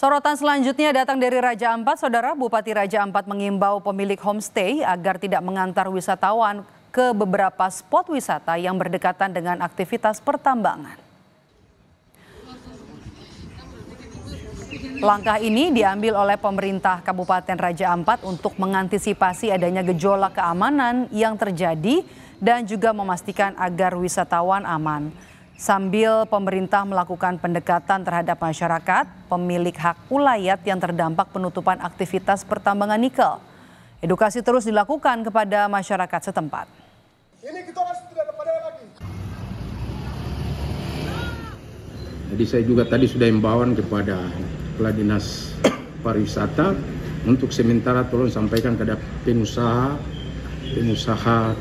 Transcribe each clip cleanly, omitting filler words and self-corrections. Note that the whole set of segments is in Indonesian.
Sorotan selanjutnya datang dari Raja Ampat. Saudara, Bupati Raja Ampat mengimbau pemilik homestay agar tidak mengantar wisatawan ke beberapa spot wisata yang berdekatan dengan aktivitas pertambangan. Langkah ini diambil oleh pemerintah Kabupaten Raja Ampat untuk mengantisipasi adanya gejolak keamanan yang terjadi dan juga memastikan agar wisatawan aman. Sambil pemerintah melakukan pendekatan terhadap masyarakat, pemilik hak ulayat yang terdampak penutupan aktivitas pertambangan nikel. Edukasi terus dilakukan kepada masyarakat setempat. Ini kita harus tidak ada pada lagi. Jadi saya juga tadi sudah himbauan kepada Kepala Dinas Pariwisata untuk sementara tolong sampaikan kepada pengusaha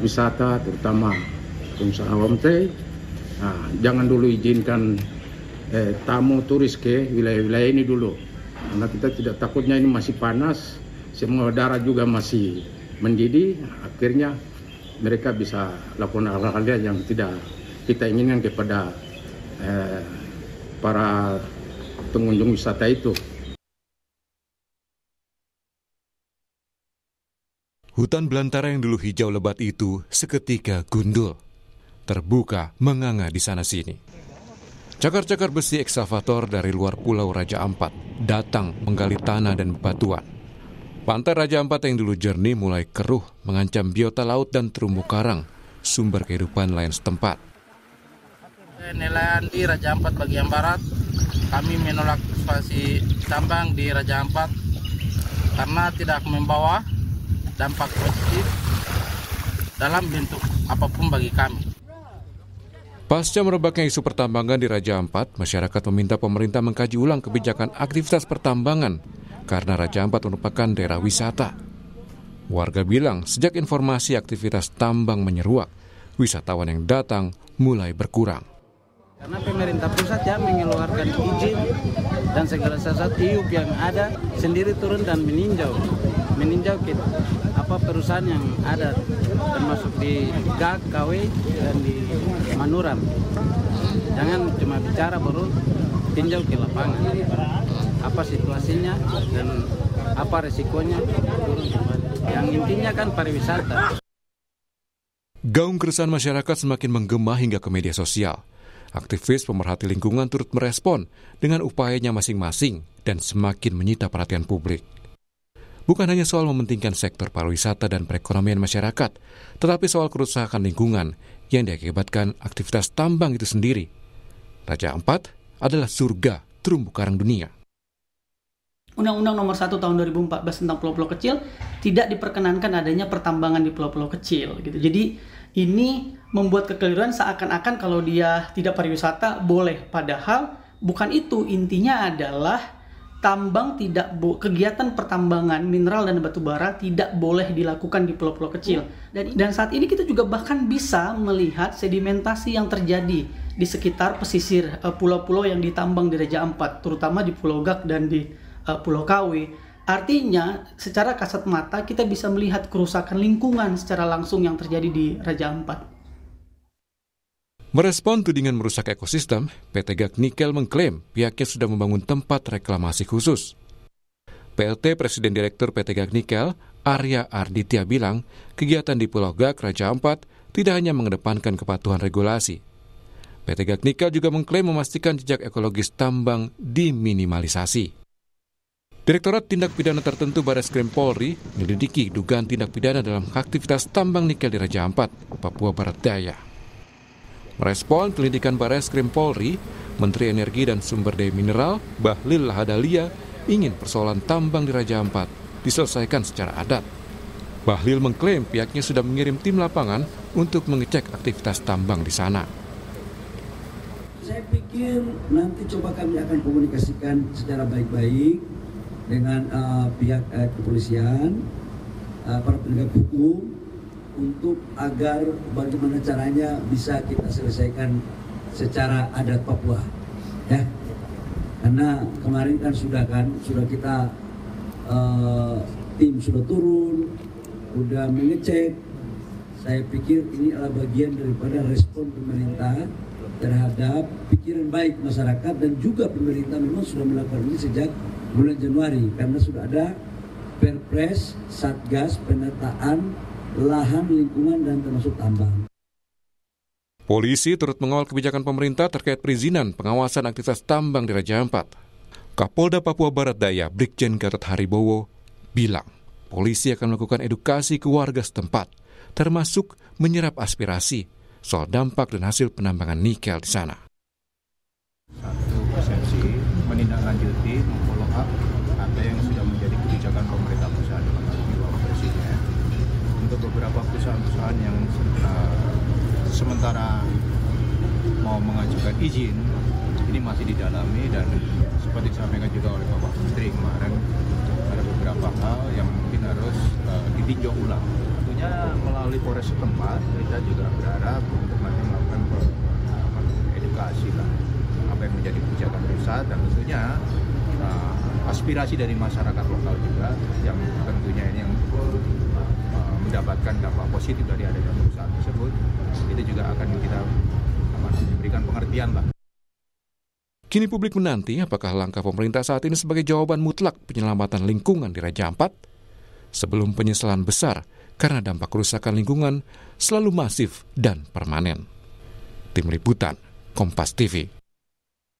wisata, terutama pengusaha homestay. Nah, jangan dulu izinkan tamu turis ke wilayah-wilayah ini dulu, karena kita tidak takutnya ini masih panas, semua udara juga masih mendidih, akhirnya mereka bisa lakukan hal-hal yang tidak kita inginkan kepada para pengunjung wisata itu. Hutan belantara yang dulu hijau lebat itu seketika gundul. Terbuka menganga di sana-sini. Cakar-cakar besi ekskavator dari luar pulau Raja Ampat datang menggali tanah dan bebatuan. Pantai Raja Ampat yang dulu jernih mulai keruh, mengancam biota laut dan terumbu karang, sumber kehidupan nelayan setempat. Nelayan di Raja Ampat bagian barat, kami menolak eksplorasi tambang di Raja Ampat karena tidak membawa dampak positif dalam bentuk apapun bagi kami. Pasca merebaknya isu pertambangan di Raja Ampat, masyarakat meminta pemerintah mengkaji ulang kebijakan aktivitas pertambangan karena Raja Ampat merupakan daerah wisata. Warga bilang sejak informasi aktivitas tambang menyeruak, wisatawan yang datang mulai berkurang. Karena pemerintah pusat ya mengeluarkan izin dan segala sesuatu IUP yang ada sendiri turun dan meninjau perusahaan yang ada termasuk di GAK, KW, dan di Manuram. Jangan cuma bicara, baru tinjau ke lapangan. Apa situasinya dan apa resikonya, turun kembali. Yang intinya kan pariwisata. Gaung keresahan masyarakat semakin menggema hingga ke media sosial. Aktivis pemerhati lingkungan turut merespon dengan upayanya masing-masing dan semakin menyita perhatian publik. Bukan hanya soal mementingkan sektor pariwisata dan perekonomian masyarakat, tetapi soal kerusakan lingkungan yang diakibatkan aktivitas tambang itu sendiri. Raja Ampat adalah surga terumbu karang dunia. Undang-Undang Nomor 1 Tahun 2014 tentang pulau-pulau kecil tidak diperkenankan adanya pertambangan di pulau-pulau kecil. Gitu. Jadi ini membuat kekeliruan seakan-akan kalau dia tidak pariwisata boleh. Padahal bukan itu, intinya adalah kegiatan pertambangan mineral dan batu bara tidak boleh dilakukan di pulau-pulau kecil. Dan saat ini kita juga bahkan bisa melihat sedimentasi yang terjadi di sekitar pesisir pulau-pulau yang ditambang di Raja Ampat, terutama di Pulau Gak dan di Pulau KW. Artinya secara kasat mata kita bisa melihat kerusakan lingkungan secara langsung yang terjadi di Raja Ampat. Merespon tudingan merusak ekosistem, PT GAK Nikel mengklaim pihaknya sudah membangun tempat reklamasi khusus. PLT Presiden Direktur PT GAK Nikel, Arya Arditya bilang, kegiatan di Pulau GAK Raja Ampat tidak hanya mengedepankan kepatuhan regulasi. PT GAK Nikel juga mengklaim memastikan jejak ekologis tambang diminimalisasi. Direktorat Tindak Pidana Tertentu Barreskrim Polri menyelidiki dugaan tindak pidana dalam aktivitas tambang nikel di Raja Ampat, Papua Barat Daya. Merespon penyelidikan Barreskrim Polri, Menteri Energi dan Sumber Daya Mineral Bahlil Lahadalia ingin persoalan tambang di Raja Ampat diselesaikan secara adat. Bahlil mengklaim pihaknya sudah mengirim tim lapangan untuk mengecek aktivitas tambang di sana. Saya pikir nanti coba kami akan komunikasikan secara baik-baik dengan pihak kepolisian, para penegak hukum, untuk agar bagaimana caranya bisa kita selesaikan secara adat Papua, ya. Karena kemarin kan sudah kita tim sudah turun, sudah mengecek. Saya pikir ini adalah bagian daripada respon pemerintah terhadap pikiran baik masyarakat, dan juga pemerintah memang sudah melakukan ini sejak bulan Januari karena sudah ada Perpres Satgas penataan lahan lingkungan dan termasuk tambang. Polisi turut mengawal kebijakan pemerintah terkait perizinan pengawasan aktivitas tambang di Raja Ampat. Kapolda Papua Barat Daya Brigjen Gatot Haribowo bilang polisi akan melakukan edukasi ke warga setempat, termasuk menyerap aspirasi soal dampak dan hasil penambangan nikel di sana. Satu persepsi menindaklanjuti memfollow up apa yang sudah menjadi kebijakan pemerintah pusat dalam hal ini Bapak Presiden untuk beberapa perusahaan-perusahaan yang sementara mau mengajukan izin ini masih didalami dan seperti disampaikan juga oleh Bapak Menteri kemarin ada beberapa hal yang mungkin harus ditinjau ulang. Tentunya melalui Polres setempat kita juga berharap untuk nanti melakukan edukasi lah apa yang menjadi kebijakan pusat dan tentunya aspirasi dari masyarakat lokal juga yang tentunya ini yang mendapatkan dampak positif dari adanya perusahaan tersebut itu juga akan kita berikan pengertian lah. Kini publik menanti apakah langkah pemerintah saat ini sebagai jawaban mutlak penyelamatan lingkungan di Raja Ampat sebelum penyesalan besar karena dampak kerusakan lingkungan selalu masif dan permanen. Tim Liputan, Kompas TV.